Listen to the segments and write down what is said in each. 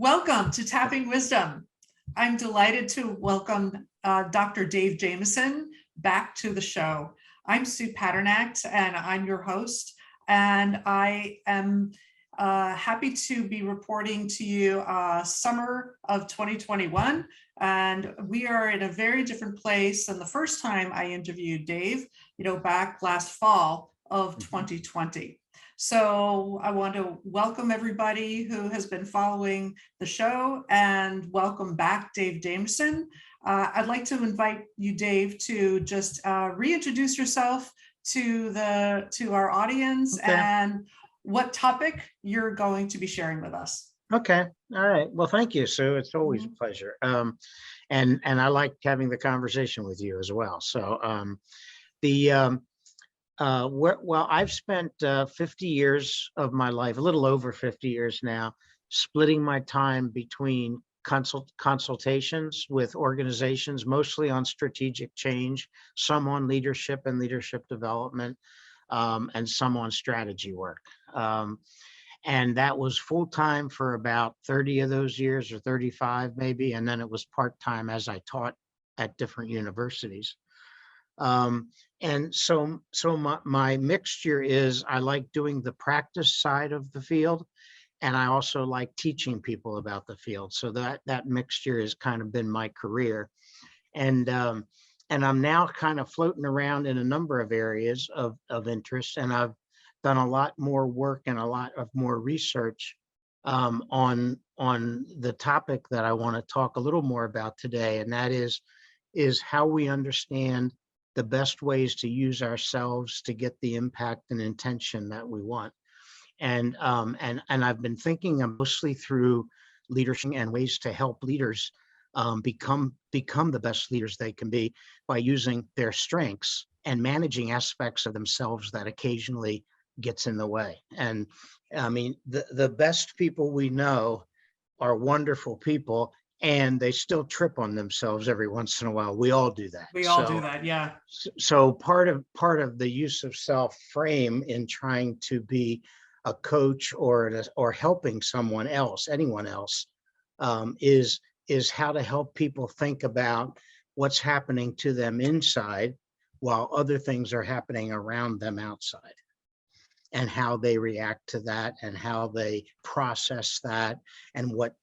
Welcome to Tapping Wisdom. I'm delighted to welcome Dr. Dave Jamieson back to the show. I'm Sue Padernacht, and I'm your host. And I am happy to be reporting to you summer of 2021. And we are in a very different place than the first time I interviewed Dave, back last fall of 2020. So I want to welcome everybody who has been following the show and welcome back Dave Jamieson. I'd like to invite you, Dave, to just reintroduce yourself to our audience and what topic you're going to be sharing with us. Okay. All right. Well, thank you, Sue. It's always a pleasure. And I like having the conversation with you as well. So well, I've spent 50 years of my life, a little over 50 years now, splitting my time between consultations with organizations, mostly on strategic change, some on leadership and leadership development, and some on strategy work. And that was full-time for about 30 of those years, or 35 maybe, and then it was part-time as I taught at different universities. And so my mixture is I like doing the practice side of the field, and I also like teaching people about the field. So that mixture has kind of been my career. And I'm now kind of floating around in a number of areas of interest, and I've done a lot more work and a lot of more research on the topic that I want to talk a little more about today, and that is how we understand the best ways to use ourselves to get the impact and intention that we want. And I've been thinking mostly through leadership and ways to help leaders become the best leaders they can be by using their strengths and managing aspects of themselves that occasionally gets in the way. And I mean, the best people we know are wonderful people, and they still trip on themselves every once in a while. We all do that. We all do that, yeah. So part of the use of self frame in trying to be a coach or helping anyone else, is how to help people think about what's happening to them inside while other things are happening around them outside, and how they react to that and how they process that and what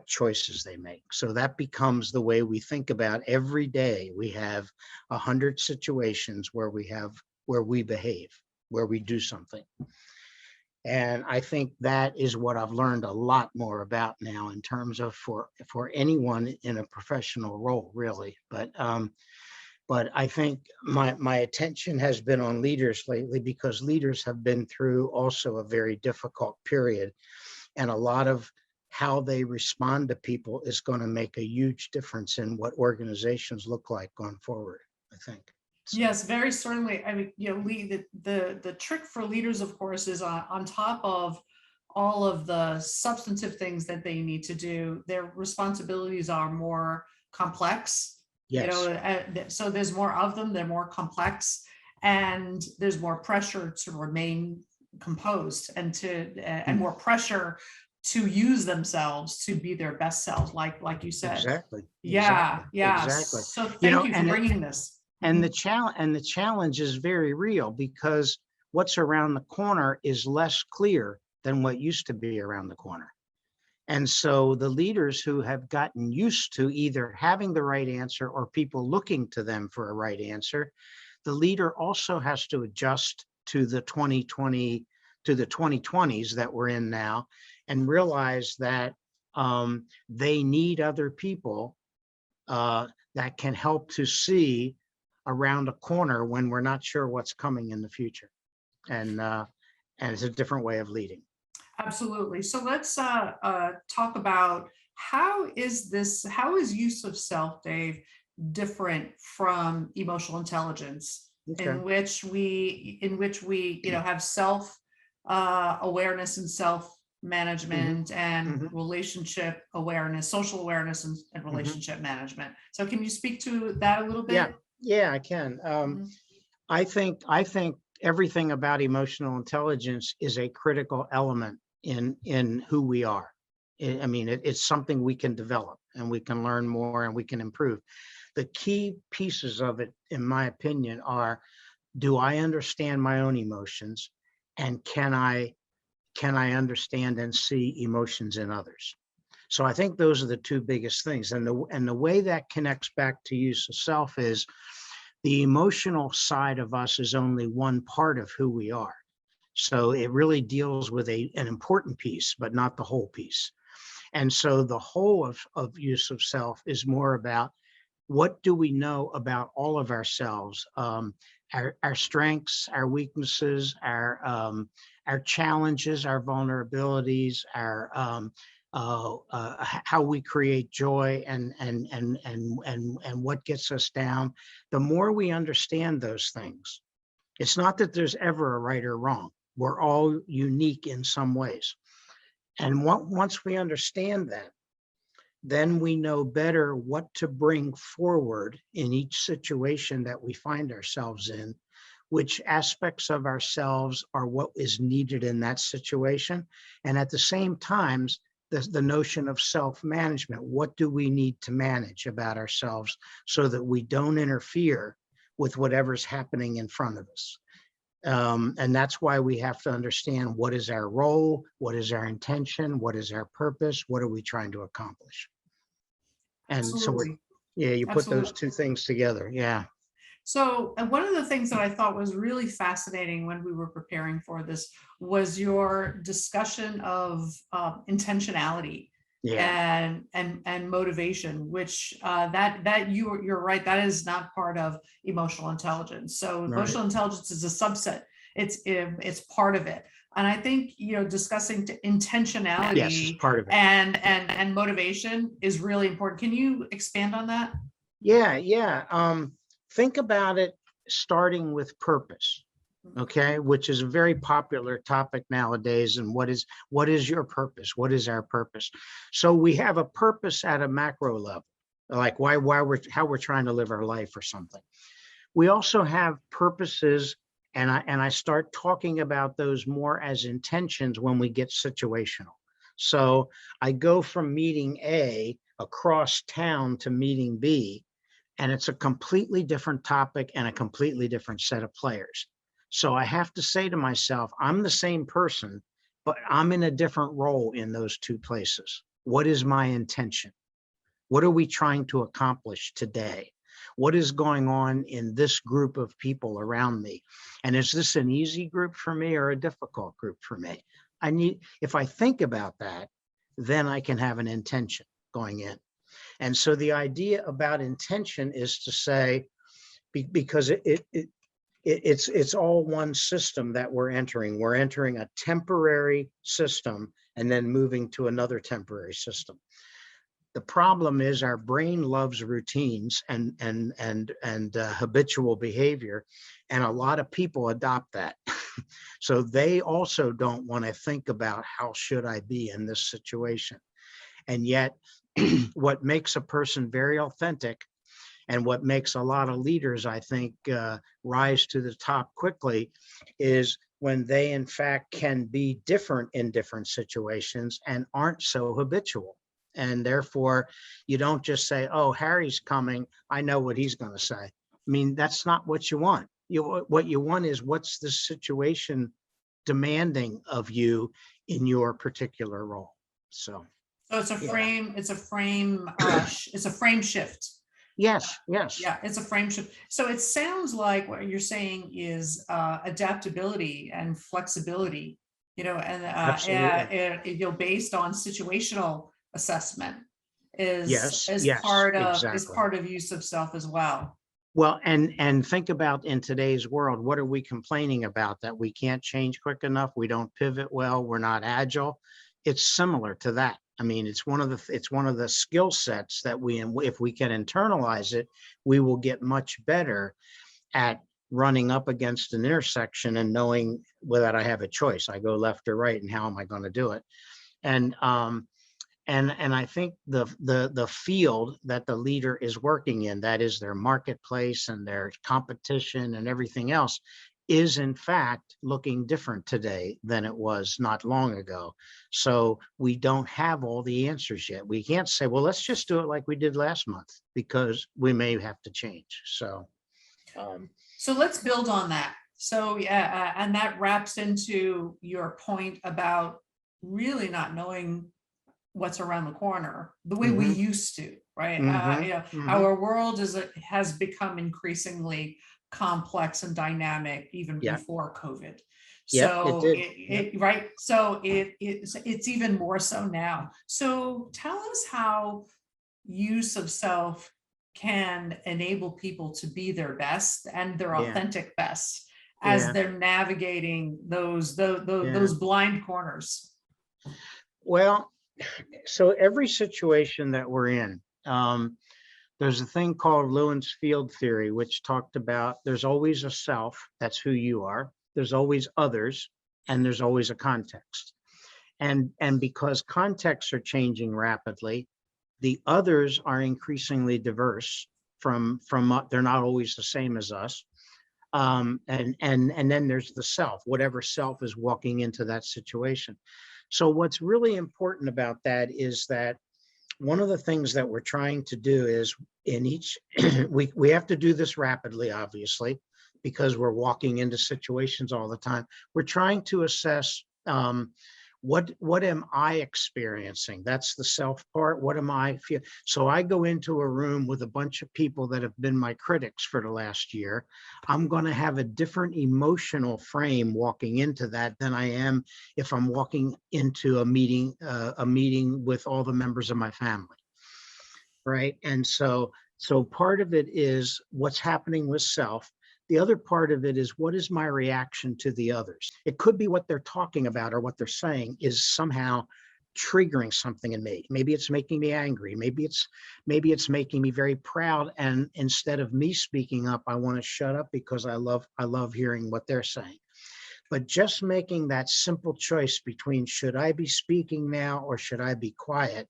choices they make. So that becomes the way we think about every day. We have 100 situations where we behave, where we do something. And I think that is what I've learned a lot more about now in terms of for anyone in a professional role, really. But I think my attention has been on leaders lately, because leaders have been through also a very difficult period, and a lot of how they respond to people is going to make a huge difference in what organizations look like going forward, I think. So. Yes, very certainly. I mean, the trick for leaders, of course, is on top of all of the substantive things that they need to do, their responsibilities are more complex. Yes. So there's more of them, they're more complex, and there's more pressure to remain composed and more pressure to use themselves to be their best selves, like you said. Exactly. Yeah. Exactly. So thank you for bringing this. And the challenge is very real, because what's around the corner is less clear than what used to be around the corner. And so the leaders who have gotten used to either having the right answer or people looking to them for a right answer, the leader also has to adjust to the 2020s that we're in now, and realize that they need other people that can help to see around a corner when we're not sure what's coming in the future. And it's a different way of leading. Absolutely. So let's talk about how is use of self, Dave, different from emotional intelligence, in which we have self awareness and self management and relationship awareness, social awareness and relationship management. So can you speak to that a little bit? Yeah, I can. I think everything about emotional intelligence is a critical element in who we are, I mean, it's something we can develop and we can learn more and we can improve. The key pieces of it, in my opinion, are, do I understand my own emotions, and can I understand and see emotions in others? So I think those are the two biggest things. And the way that connects back to use of self is, the emotional side of us is only one part of who we are. So it really deals with an important piece, but not the whole piece. And so the whole of use of self is more about, what do we know about all of ourselves, our strengths, our weaknesses, our challenges, our vulnerabilities, how we create joy, and what gets us down. The more we understand those things, it's not that there's ever a right or wrong. We're all unique in some ways. And once we understand that, then we know better what to bring forward in each situation that we find ourselves in, which aspects of ourselves are what is needed in that situation. And at the same time, the notion of self-management. What do we need to manage about ourselves so that we don't interfere with whatever's happening in front of us? And that's why we have to understand, what is our role, what is our intention, what is our purpose, what are we trying to accomplish? And so, Absolutely. yeah, you put those Absolutely. two things together. Yeah. So, one of the things that I thought was really fascinating when we were preparing for this was your discussion of intentionality Yeah. and motivation, which that you're right, that is not part of emotional intelligence. So, Right. emotional intelligence is a subset. It's part of it, and I think discussing Yes, it's intentionality part of it. and motivation is really important. Can you expand on that? Yeah. Yeah. Think about it, starting with purpose. Okay, which is a very popular topic nowadays. And what is your purpose? What is our purpose? So we have a purpose at a macro level, like why we're how we're trying to live our life or something. We also have purposes, and I start talking about those more as intentions when we get situational. So I go from meeting A across town to meeting B, and it's a completely different topic and a completely different set of players. So I have to say to myself, I'm the same person, but I'm in a different role in those two places. What is my intention? What are we trying to accomplish today? What is going on in this group of people around me? And is this an easy group for me or a difficult group for me? If I think about that, then I can have an intention going in. And so the idea about intention is to say, because it's all one system that we're entering. We're entering a temporary system and then moving to another temporary system. The problem is, our brain loves routines and habitual behavior, and a lot of people adopt that. So they also don't want to think about, how should I be in this situation? And yet, what makes a person very authentic, and what makes a lot of leaders, I think, rise to the top quickly, is when they, in fact, can be different in different situations and aren't so habitual. And therefore, you don't just say, "Oh, Harry's coming, I know what he's going to say." I mean, that's not what you want. What you want is, what's the situation demanding of you in your particular role. So, So it's a yeah. frame, it's a frame shift. Yes, yes. Yeah, it's a frame shift. So it sounds like what you're saying is adaptability and flexibility, Absolutely. based on situational assessment is Yes, is yes, part of is exactly. part of use of self as well. Well, and think about, in today's world, what are we complaining about? That we can't change quick enough, we don't pivot well, we're not agile. It's similar to that. I mean, it's one of the skill sets that if we can internalize it, we will get much better at running up against an intersection and knowing whether I have a choice. I go left or right, and how am I going to do it? And and I think the field that the leader is working in, that is their marketplace and their competition and everything else, is in fact looking different today than it was not long ago. So we don't have all the answers yet. We can't say, well, let's just do it like we did last month, because we may have to change. So So let's build on that. So yeah, and that wraps into your point about really not knowing what's around the corner the way we mhm, used to, right? mhm, mhm. Our world has become increasingly complex and dynamic even Yeah, before COVID. yep, it So did. Yep. right. So it's even more so now. So tell us how use of self can enable people to be their best and their Yeah, authentic best as yeah, they're navigating yeah. those blind corners. Well, so every situation that we're in, there's a thing called Lewin's field theory, which talked about there's always a self, that's who you are. There's always others, and there's always a context. And because contexts are changing rapidly, the others are increasingly diverse from they're not always the same as us. And then there's the self, whatever self is walking into that situation. So what's really important about that is that one of the things that we're trying to do is in each we have to do this rapidly, obviously, because we're walking into situations all the time. We're trying to assess what am I experiencing? That's the self part. What am I feel? So I go into a room with a bunch of people that have been my critics for the last year. I'm going to have a different emotional frame walking into that than I am if I'm walking into a meeting with all the members of my family, right? And so part of it is what's happening with self. The other part of it is what is my reaction to the others. It could be what they're talking about or what they're saying is somehow triggering something in me. Maybe it's making me angry. Maybe it's making me very proud. And instead of me speaking up, I want to shut up because I love hearing what they're saying. But just making that simple choice between should I be speaking now or should I be quiet,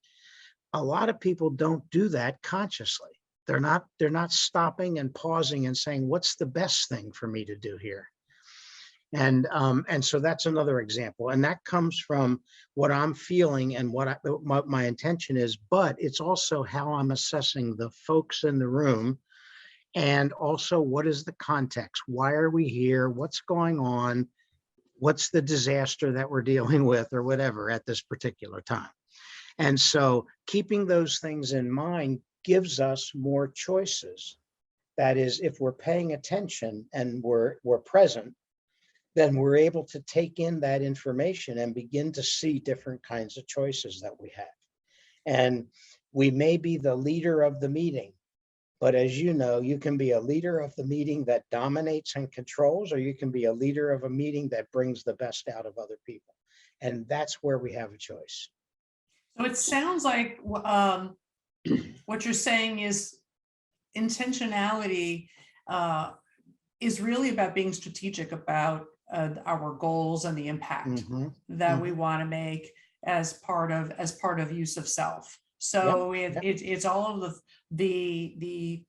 a lot of people don't do that consciously. They're not stopping and pausing and saying, what's the best thing for me to do here? And so that's another example. And that comes from what I'm feeling and my intention is, but it's also how I'm assessing the folks in the room. And also, what is the context? Why are we here? What's going on? What's the disaster that we're dealing with or whatever at this particular time? And so keeping those things in mind gives us more choices. That is, if we're paying attention and we're present, then we're able to take in that information and begin to see different kinds of choices that we have. And we may be the leader of the meeting, but as you know, you can be a leader of the meeting that dominates and controls, or you can be a leader of a meeting that brings the best out of other people. And that's where we have a choice. So it sounds like what you're saying is intentionality is really about being strategic about our goals and the impact Mm-hmm. that we Mm-hmm. want to make as part of use of self. Yep. So Yep. it's all of the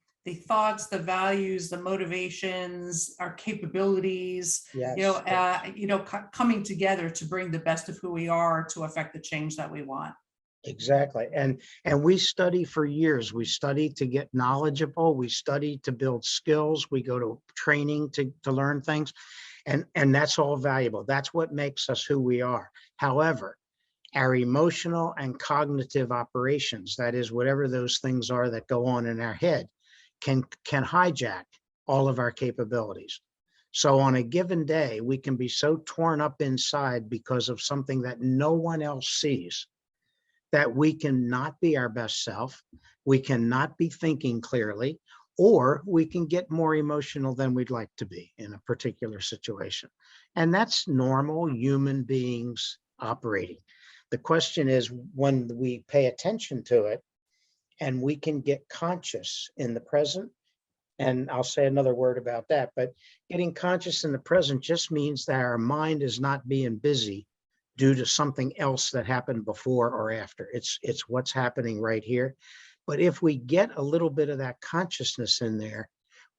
thoughts, the values, the motivations, our capabilities, Yes. Yes. coming together to bring the best of who we are to affect the change that we want. Exactly. And we study for years. We study to get knowledgeable. We study to build skills. We go to training to learn things. And that's all valuable. That's what makes us who we are. However, our emotional and cognitive operations, that is, whatever those things are that go on in our head, can hijack all of our capabilities. So on a given day, we can be so torn up inside because of something that no one else sees that we cannot be our best self, we cannot be thinking clearly, or we can get more emotional than we'd like to be in a particular situation. And that's normal human beings operating. The question is when we pay attention to it and we can get conscious in the present. And I'll say another word about that, but getting conscious in the present just means that our mind is not being busy due to something else that happened before or after. It's what's happening right here. But if we get a little bit of that consciousness in there,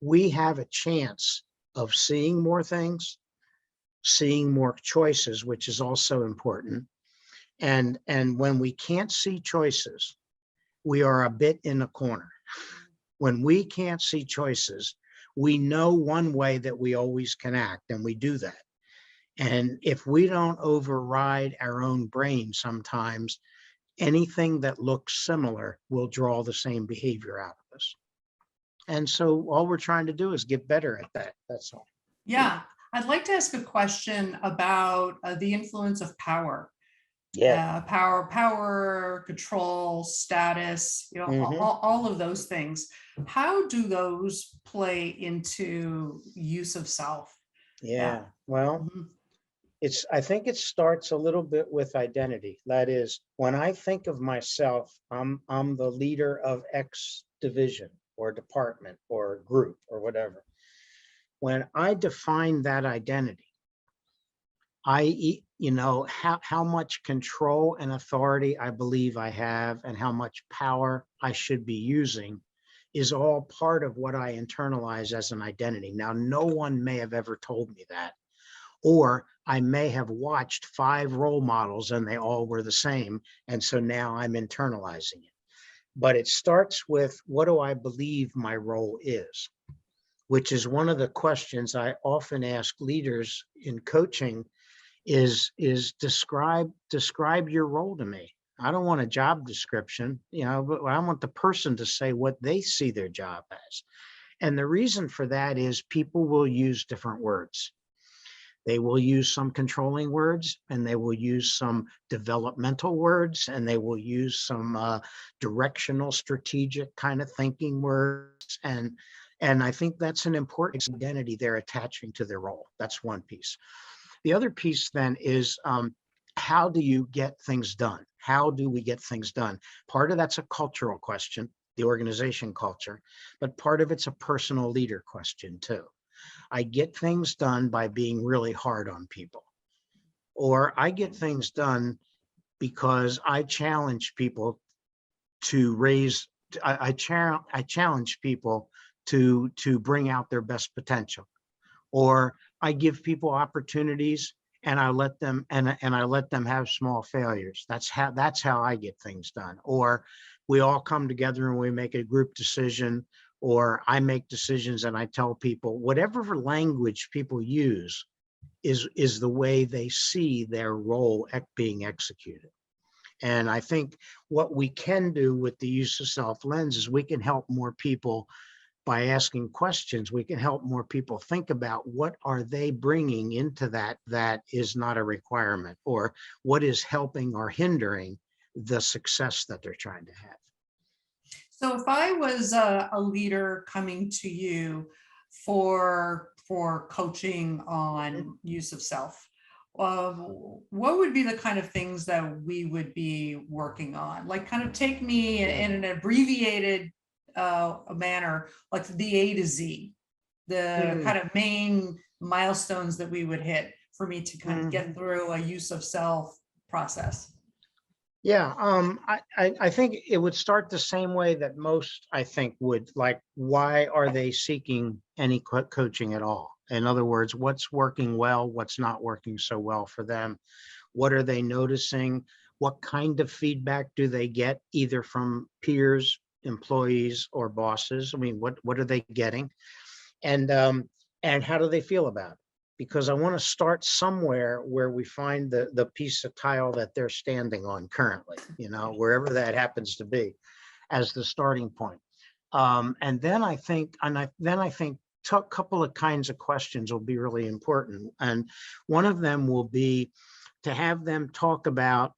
we have a chance of seeing more things, seeing more choices, which is also important. And when we can't see choices, we are a bit in a corner. When we can't see choices, we know one way that we always can act, and we do that. And if we don't override our own brain sometimes, anything that looks similar will draw the same behavior out of us. And so all we're trying to do is get better at that. That's all. Yeah, I'd like to ask a question about the influence of power. Yeah. Power, control, status, Hmm. all of those things. How do those play into use of self? Yeah. Yeah. Well, Mhm. I think it starts a little bit with identity. That is, when I think of myself, I'm the leader of X division or department or group or whatever. When I define that identity, how much control and authority I believe I have and how much power I should be using is all part of what I internalize as an identity. Now, no one may have ever told me that, or I may have watched 5 role models and they all were the same. And so now I'm internalizing it. But it starts with, what do I believe my role is? Which is one of the questions I often ask leaders in coaching is describe your role to me. I don't want a job description, but I want the person to say what they see their job as. And the reason for that is people will use different words. They will use some controlling words, and they will use some developmental words, and they will use some directional, strategic kind of thinking words. And I think that's an important identity they're attaching to their role. That's one piece. The other piece then is, how do you get things done? How do we get things done? Part of that's a cultural question, the organization culture, but part of it's a personal leader question too. I get things done by being really hard on people, or I get things done because I challenge people to raise. I challenge people to bring out their best potential, or I give people opportunities and I let them have small failures. That's how I get things done. Or we all come together and we make a group decision, or I make decisions and I tell people, whatever language people use is the way they see their role being executed. And I think what we can do with the use of self lens is we can help more people by asking questions. We can help more people think about, what are they bringing into that is not a requirement, or what is helping or hindering the success that they're trying to have. So if I was a leader coming to you for coaching on use of self, uh, what would be the kind of things that we would be working on? Like, kind of take me Yeah. in an abbreviated manner, like the A to Z, the Mm, kind of main milestones that we would hit for me to kind of get mhm. through a use of self process. Yeah, I think it would start the same way that most, I think, would. Like, why are they seeking any coaching at all? In other words, what's working well, what's not working so well for them? What are they noticing? What kind of feedback do they get, either from peers, employees, or bosses? I mean, what are they getting? And and how do they feel about it? Because I want to start somewhere where we find the piece of tile that they're standing on currently, wherever that happens to be, as the starting point. And then I think, a couple of kinds of questions will be really important. And one of them will be to have them talk about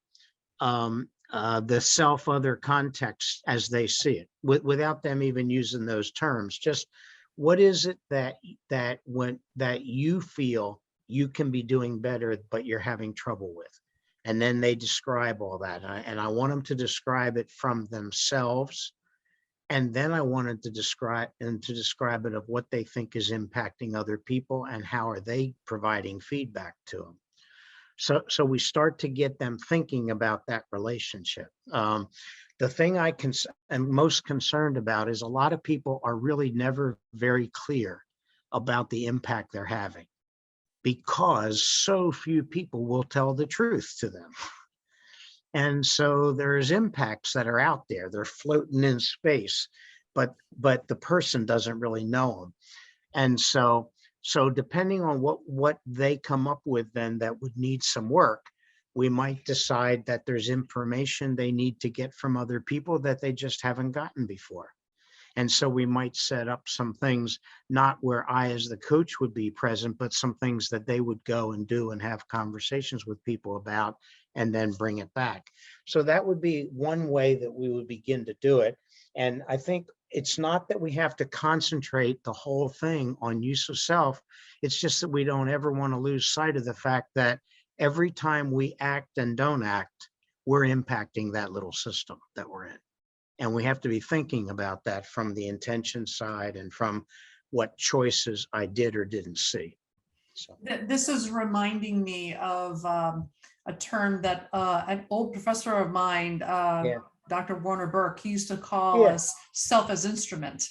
the self other context as they see it, without them even using those terms. Just, what is it that you feel you can be doing better, but you're having trouble with? And then they describe all that. And I want them to describe it from themselves. And then I wanted to describe it of what they think is impacting other people and how are they providing feedback to them. So we start to get them thinking about that relationship. The thing am most concerned about is, a lot of people are really never very clear about the impact they're having, because so few people will tell the truth to them. And so there's impacts that are out there. They're floating in space, but the person doesn't really know them. And so depending on what they come up with then that would need some work, we might decide that there's information they need to get from other people that they just haven't gotten before. And so we might set up some things, not where I as the coach would be present, but some things that they would go and do and have conversations with people about and then bring it back. So that would be one way that we would begin to do it. And I think it's not that we have to concentrate the whole thing on use of self. It's just that we don't ever want to lose sight of the fact that every time we act and don't act, we're impacting that little system that we're in. And we have to be thinking about that from the intention side and from what choices I did or didn't see. So This is reminding me of a term that an old professor of mine, yeah, Dr. Warner Burke, he used to call yeah, us self as instrument.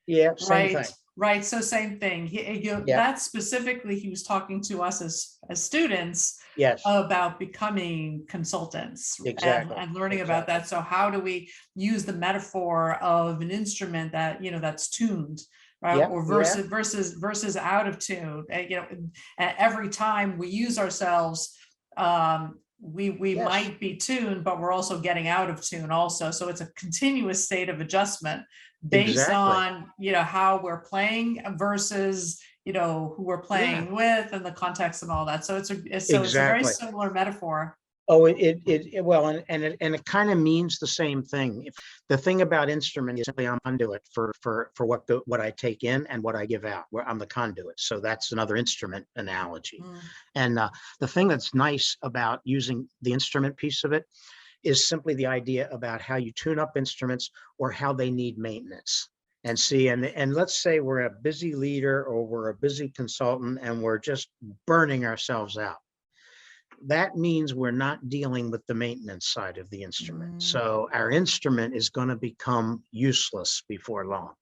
yeah, same Right, thing. right. So same thing. Yeah, That specifically, he was talking to us as students yes, about becoming consultants exactly, and learning about exactly. that. So how do we use the metaphor of an instrument that, that's tuned, right? Yeah, Or yeah, versus out of tune. Every time we use ourselves, we yes, might be tuned, but we're also getting out of tune also. So it's a continuous state of adjustment based exactly. on how we're playing versus who we're Yeah, playing with and the context and all that. So it's a very exactly. similar metaphor. Oh, well, and it kind of means the same thing. The thing about instrument is simply I'm conduit for what I take in and what I give out. Where I'm the conduit, so that's another instrument analogy. Mm. And the thing that's nice about using the instrument piece of it is simply the idea about how you tune up instruments or how they need maintenance. And see, and let's say we're a busy leader or we're a busy consultant and we're just burning ourselves out. That means we're not dealing with the maintenance side of the instrument. Mm. So our instrument is going to become useless before long.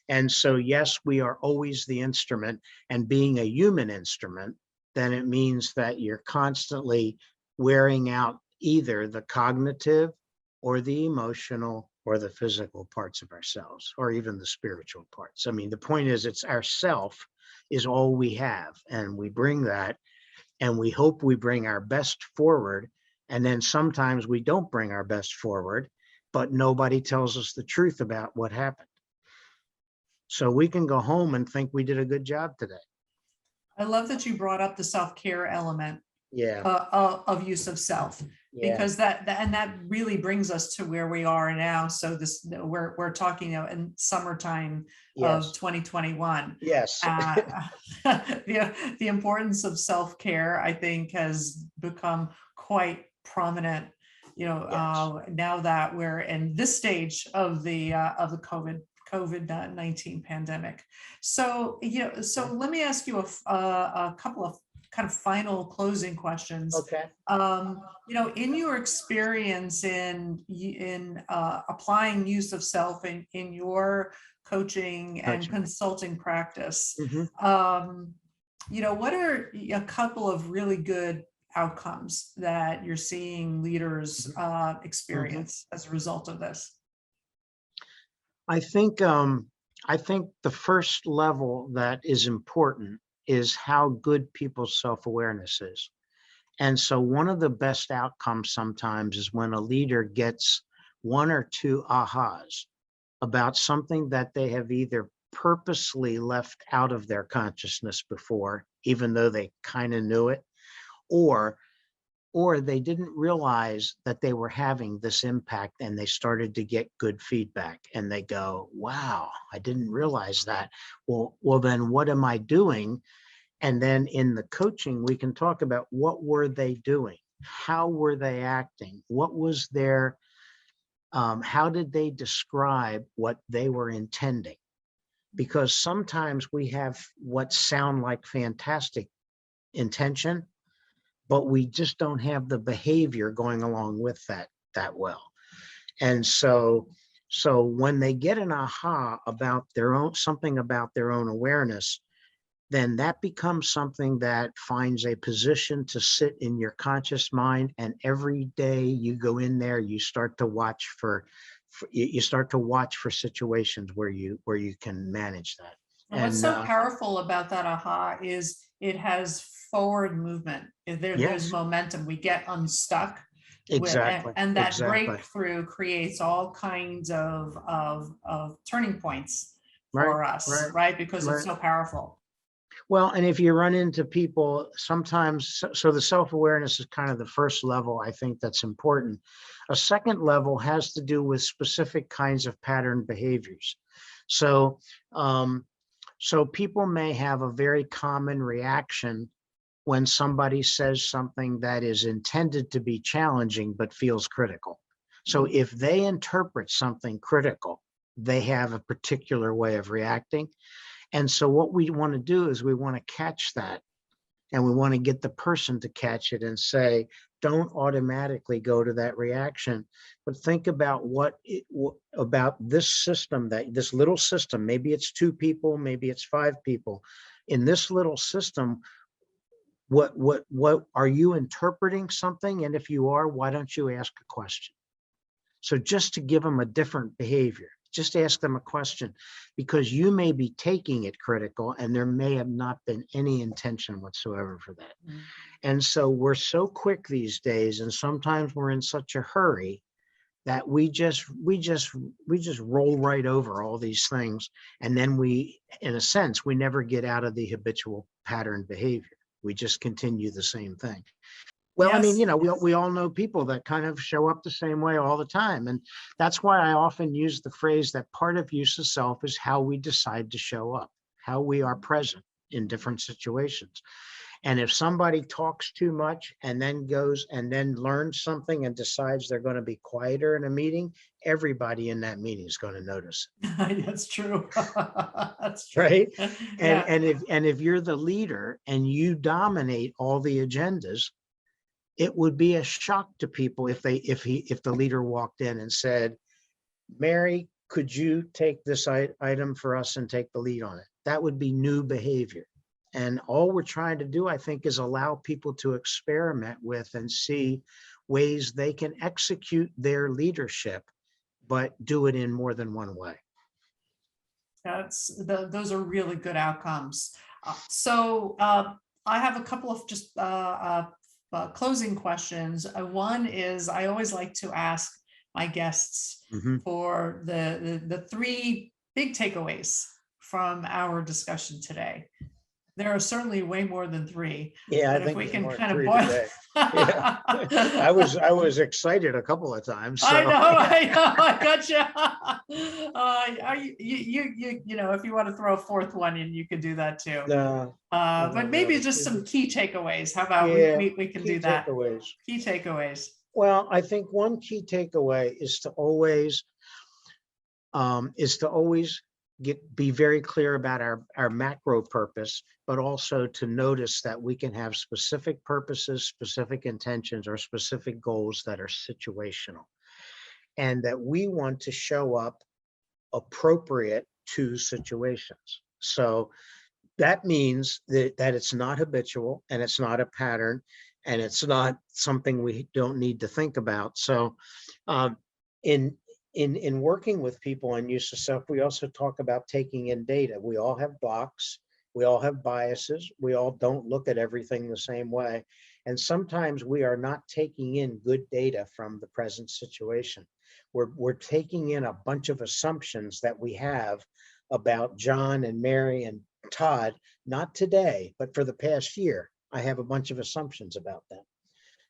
And so, yes, we are always the instrument, and being a human instrument, then it means that you're constantly wearing out either the cognitive or the emotional or the physical parts of ourselves, or even the spiritual parts. I mean, the point is, it's ourself is all we have, and we bring that, and we hope we bring our best forward. And then sometimes we don't bring our best forward, but nobody tells us the truth about what happened. So we can go home and think we did a good job today. I love that you brought up the self-care element Yeah, of use of self, yeah, because that really brings us to where we are now. So we're talking in summertime of yes, 2021. yes, The importance of self-care, I think, has become quite prominent, yes. now that we're in this stage of the COVID-19 pandemic. So, Okay, so let me ask you a couple of kind of final closing questions. okay. In your experience in applying use of self in your coaching and Coaching. consulting practice, Hmm. what are a couple of really good outcomes that you're seeing leaders Hmm. experience as a result of this? I think I think the first level that is important is how good people's self-awareness is. And so one of the best outcomes sometimes is when a leader gets one or two ahas about something that they have either purposely left out of their consciousness before, even though they kind of knew it, or or they didn't realize that they were having this impact and they started to get good feedback and they go, wow, I didn't realize that. Well, then what am I doing? And then in the coaching, we can talk about what were they doing? How were they acting? What was their, how did they describe what they were intending? Because sometimes we have what sound like fantastic intention, but we just don't have the behavior going along with that well. And so when they get an aha about their own, something about their own awareness, then that becomes something that finds a position to sit in your conscious mind. And every day you go in there, you start to watch you start to watch for situations where you can manage that. And what's And so powerful about that aha is it has forward movement. There's yes, momentum. We get unstuck exactly, and that exactly. breakthrough creates all kinds of turning points Right, for us, right, right? Because it's right. so powerful. Well, and if you run into people sometimes, so the self-awareness is kind of the first level, I think that's important. A second level has to do with specific kinds of pattern behaviors. So, um, so people may have a very common reaction when somebody says something that is intended to be challenging but feels critical. So if they interpret something critical, they have a particular way of reacting. And so what we want to do is we want to catch that, and we want to get the person to catch it and say, don't automatically go to that reaction, but think about about this system, that this little system, maybe it's 2 people, maybe it's 5 people. In this little system, what are you interpreting something? And if you are, why don't you ask a question? So just to give them a different behavior, just ask them a question, because you may be taking it critical and there may have not been any intention whatsoever for that. Mhm. And so we're so quick these days, and sometimes we're in such a hurry that we just roll right over all these things. And then in a sense, we never get out of the habitual pattern behavior. We just continue the same thing. Well, I mean, Yes. we all know people that kind of show up the same way all the time. And that's why I often use the phrase that part of use of self is how we decide to show up, how we are present in different situations. And if somebody talks too much and then goes and then learns something and decides they're going to be quieter in a meeting, everybody in that meeting is going to notice That's true. That's it, true. right? And Yeah. if you're the leader and you dominate all the agendas, it would be a shock to people if the leader walked in and said, Mary, could you take this item for us and take the lead on it? That would be new behavior. And all we're trying to do, I think, is allow people to experiment with and see ways they can execute their leadership, but do it in more than one way. Those are really good outcomes. So I have a couple of just closing questions. One is I always like to ask my guests Mhm. for the three big takeaways from our discussion today. There are certainly way more than three, Yeah, I but if think we there's can more than kind of three boil. today. Yeah. I was excited a couple of times. I So know, I gotcha. If you want to throw a fourth one in, you could do that too. no, But maybe just no. some key takeaways. How about Yeah, we can key do that? takeaways. Key takeaways. Well, I think one key takeaway is to always be very clear about our macro purpose, but also to notice that we can have specific purposes, specific intentions, or specific goals that are situational, and that we want to show up appropriate to situations. So that means that it's not habitual, and it's not a pattern, and it's not something we don't need to think about. So um, in in working with people on use of self, we also talk about taking in data. We all have blocks, we all have biases, we all don't look at everything the same way, and sometimes we are not taking in good data from the present situation. We're taking in a bunch of assumptions that we have about John and Mary and Todd, not today, but for the past year. I have a bunch of assumptions about them.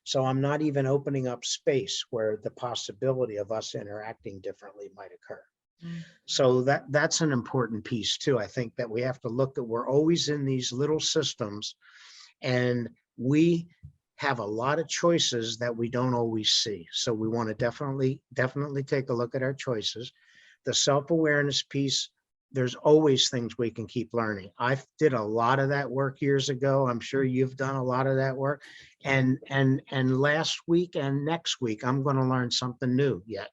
So I'm not even opening up space where the possibility of us interacting differently might occur. Mm. So that's an important piece too. I think that we have to look at, we're always in these little systems, and we have a lot of choices that we don't always see. So we want to definitely take a look at our choices. The self-awareness piece, there's always things we can keep learning. I did a lot of that work years ago. I'm sure you've done a lot of that work. And last week and next week, I'm going to learn something new yet,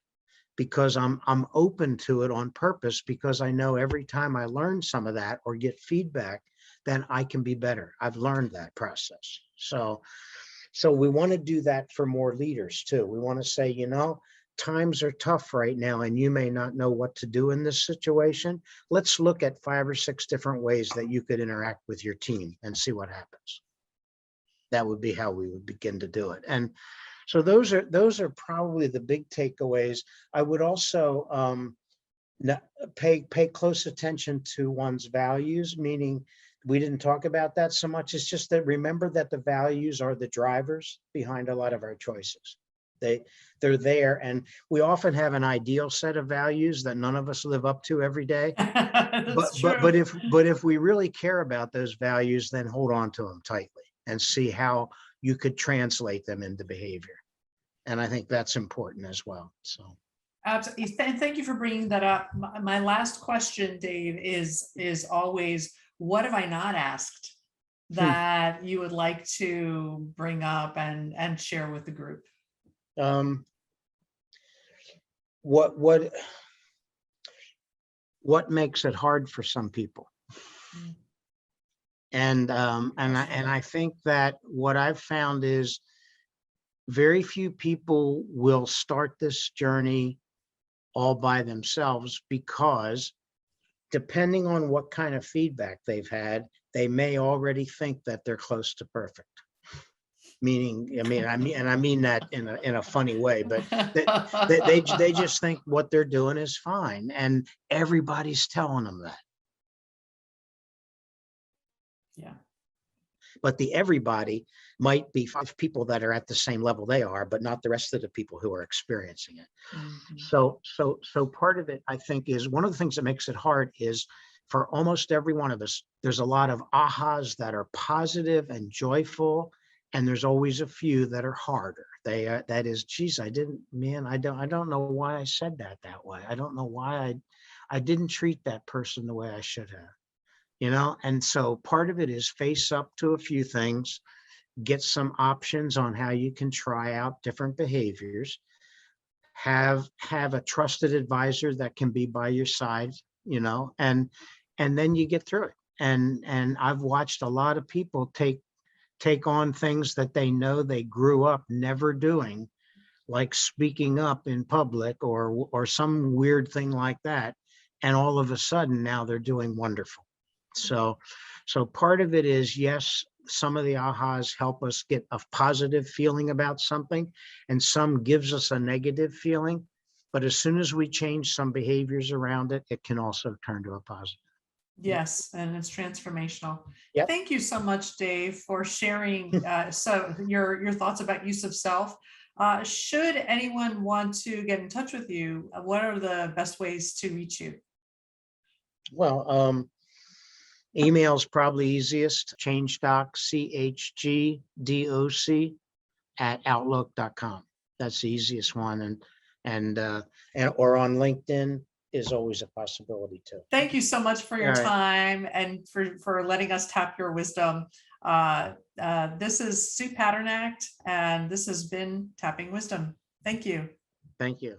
because I'm open to it on purpose, because I know every time I learn some of that or get feedback, then I can be better. I've learned that process. So we want to do that for more leaders too. We want to say, times are tough right now, and you may not know what to do in this situation. Let's look at 5 or 6 different ways that you could interact with your team and see what happens. That would be how we would begin to do it. And so those are probably the big takeaways. I would also pay close attention to one's values, meaning we didn't talk about that so much. It's just that remember that the values are the drivers behind a lot of our choices. They're there, and we often have an ideal set of values that none of us live up to every day. That's But true. if we really care about those values, then hold on to them tightly and see how you could translate them into behavior. And I think that's important as well. So. Absolutely. Thank you for bringing that up. My last question, Dave, is always, what have I not asked that you would like to bring up and share with the group? What makes it hard for some people? And I think that what I've found is very few people will start this journey all by themselves, because depending on what kind of feedback they've had, they may already think that they're close to perfect. Meaning, I mean that in a funny way, but they just think what they're doing is fine, and everybody's telling them that. Yeah. But the everybody might be 5 people that are at the same level they are, but not the rest of the people who are experiencing it. Mm-hmm. So part of it, I think, is one of the things that makes it hard is for almost every one of us, there's a lot of ahas that are positive and joyful, and there's always a few that are harder. That is, geez, I don't know why I said that way. I don't know why I didn't treat that person the way I should have. And so part of it is face up to a few things, get some options on how you can try out different behaviors, have a trusted advisor that can be by your side, and then you get through it. And I've watched a lot of people take on things that they know they grew up never doing, like speaking up in public or some weird thing like that, and all of a sudden now they're doing wonderful. So part of it is, yes, some of the ahas help us get a positive feeling about something, and some gives us a negative feeling. But as soon as we change some behaviors around it, it can also turn to a positive. Yes, and it's transformational. Yep. Thank you so much, Dave, for sharing so your thoughts about use of self. Should anyone want to get in touch with you, what are the best ways to reach you? Well, email is probably easiest. Changedoc, CHGDOC @outlook.com. That's the easiest one, and or on LinkedIn is always a possibility too. Thank you so much for your time and for letting us tap your wisdom. This is Sue Padernacht, and this has been Tapping Wisdom. Thank you. Thank you.